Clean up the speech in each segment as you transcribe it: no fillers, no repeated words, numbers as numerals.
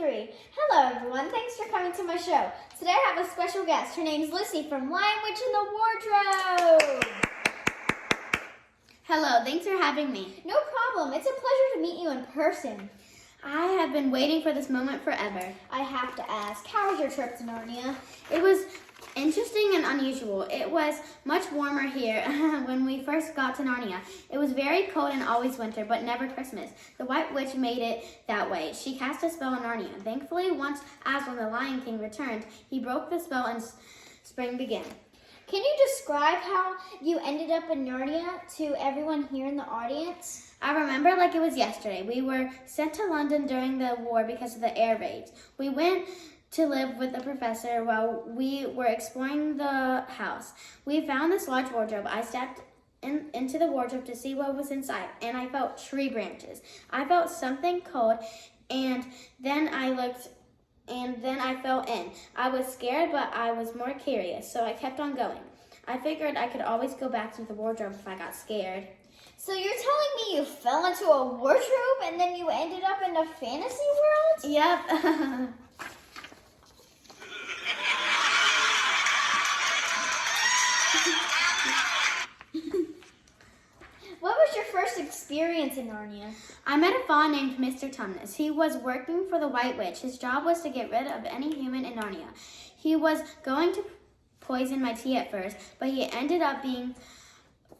3. Hello everyone, thanks for coming to my show. Today I have a special guest. Her name's Lucy from Lion Witch in the Wardrobe. Hello, thanks for having me. No problem, it's a pleasure to meet you in person. I have been waiting for this moment forever. I have to ask, how was your trip to Narnia? It was interesting and unusual. It was much warmer here when we first got to Narnia. It was very cold and always winter, but never Christmas. The White Witch made it that way. She cast a spell on Narnia. Thankfully, once Aslan the Lion King returned, he broke the spell and spring began. Can you describe how you ended up in Narnia to everyone here in the audience? I remember like it was yesterday. We were sent to London during the war because of the air raids. We went to live with a professor while we were exploring the house. We found this large wardrobe. I stepped into the wardrobe to see what was inside, and I felt tree branches. I felt something cold, and then I looked, and then I fell in. I was scared, but I was more curious, so I kept on going. I figured I could always go back to the wardrobe if I got scared. So you're telling me you fell into a wardrobe and then you ended up in a fantasy world? Yep. What was your first experience in Narnia? I met a fawn named Mr. Tumnus. He was working for the White Witch. His job was to get rid of any human in Narnia. He was going to poison my tea at first, but he ended up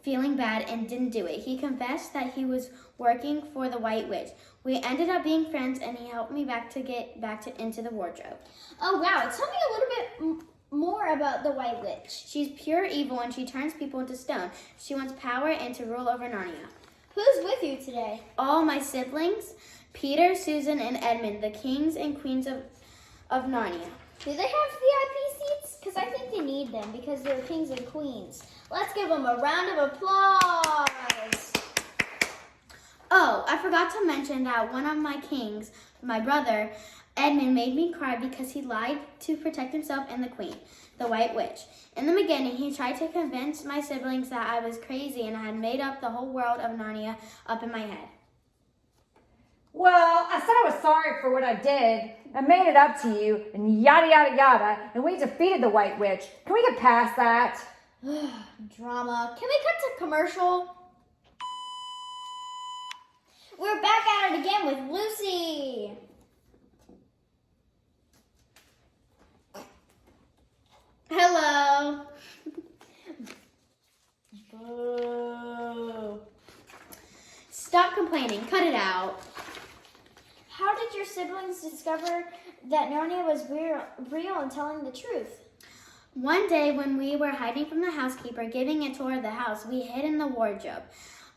feeling bad and didn't do it. He confessed that he was working for the White Witch. We ended up being friends, and he helped me get into the wardrobe. Oh wow, tell me a little bit more about the White Witch. She's pure evil, and she turns people into stone. She wants power and to rule over Narnia. Who's with you today? All my siblings, Peter, Susan, and Edmund, the kings and queens of Narnia. Do they have VIP seats? Because I think they need them because they're kings and queens. Let's give them a round of applause. Oh, I forgot to mention that one of my kings, my brother, Edmund, made me cry because he lied to protect himself and the queen, the White Witch. In the beginning, he tried to convince my siblings that I was crazy and I had made up the whole world of Narnia up in my head. Well, I said I was sorry for what I did. I made it up to you, and yada, yada, yada, and we defeated the White Witch. Can we get past that? Drama. Can we cut to commercial? We're back at it again with Lucy. Hello. Boo. Stop complaining. Cut it out. How did your siblings discover that Narnia was real and telling the truth? One day when we were hiding from the housekeeper giving a tour of the house, we hid in the wardrobe.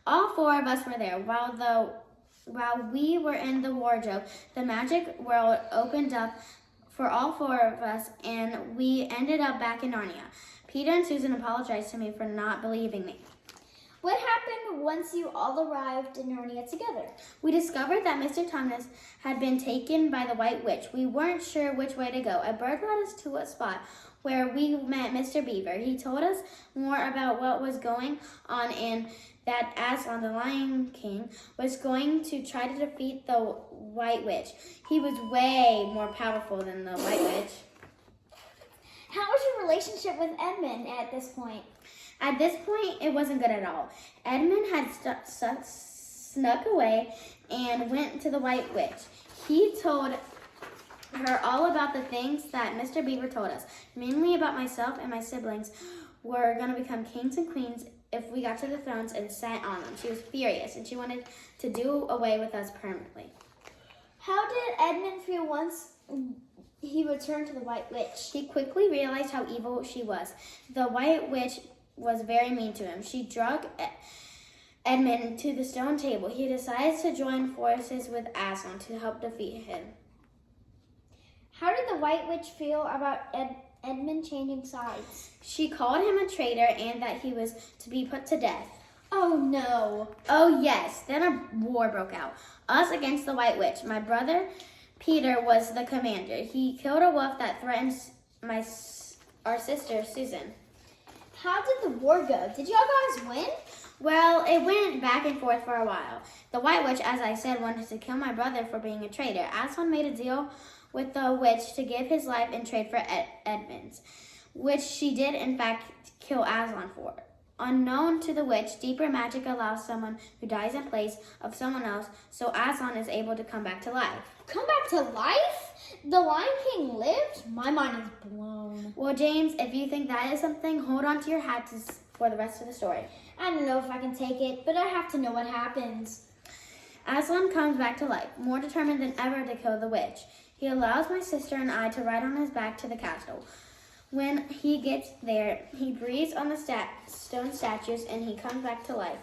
All four of us were there. While we were in the wardrobe, the magic world opened up for all four of us, and we ended up back in Narnia. Peter and Susan apologized to me for not believing me. What happened once you all arrived in Narnia together? We discovered that Mr. Tumnus had been taken by the White Witch. We weren't sure which way to go. A bird led us to a spot where we met Mr. Beaver. He told us more about what was going on and that Aslan the Lion King was going to try to defeat the White Witch. He was way more powerful than the White Witch. How was your relationship with Edmund at this point? At this point, it wasn't good at all. Edmund had snuck away and went to the White Witch. He told her all about the things that Mr. Beaver told us, mainly about myself and my siblings were going to become kings and queens if we got to the thrones and sat on them. She was furious, and she wanted to do away with us permanently. How did Edmund feel once he returned to the White Witch? He quickly realized how evil she was. The White Witch was very mean to him. She drug Edmund to the stone table. He decided to join forces with Aslan to help defeat him. How did the White Witch feel about Edmund changing sides? She called him a traitor and that he was to be put to death. Oh no. Oh yes, then a war broke out. Us against the White Witch. My brother Peter was the commander. He killed a wolf that threatened our sister Susan. How did the war go? Did y'all guys win? Well, it went back and forth for a while. The White Witch, as I said, wanted to kill my brother for being a traitor. Aslan made a deal with the witch to give his life in trade for Edmund's, which she did in fact kill Aslan for. Unknown to the witch, deeper magic allows someone who dies in place of someone else, so Aslan is able to come back to life. Come back to life? The Lion King lived? My mind is blown. Well, James, if you think that is something, hold on to your hats for the rest of the story. I don't know if I can take it, but I have to know what happens. Aslan comes back to life, more determined than ever to kill the witch. He allows my sister and I to ride on his back to the castle. When he gets there, he breathes on the stone statues and he comes back to life.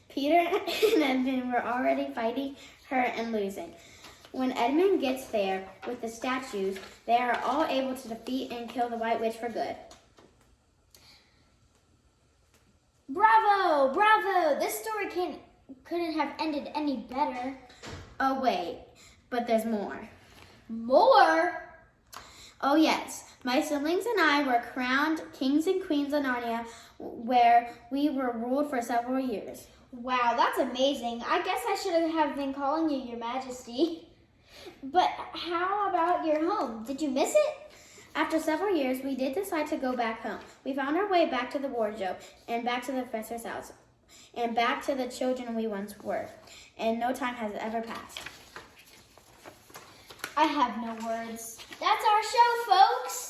Peter and Edmund were already fighting her and losing. When Edmund gets there with the statues, they are all able to defeat and kill the White Witch for good. Bravo! Bravo! This story couldn't have ended any better. Oh wait, but there's more. More? Oh yes, my siblings and I were crowned kings and queens of Narnia, where we were ruled for several years. Wow, that's amazing. I guess I should have been calling you Your Majesty. But how about your home? Did you miss it? After several years, we did decide to go back home. We found our way back to the wardrobe, and back to the professor's house, and back to the children we once were. And no time has ever passed. I have no words. That's our show, folks.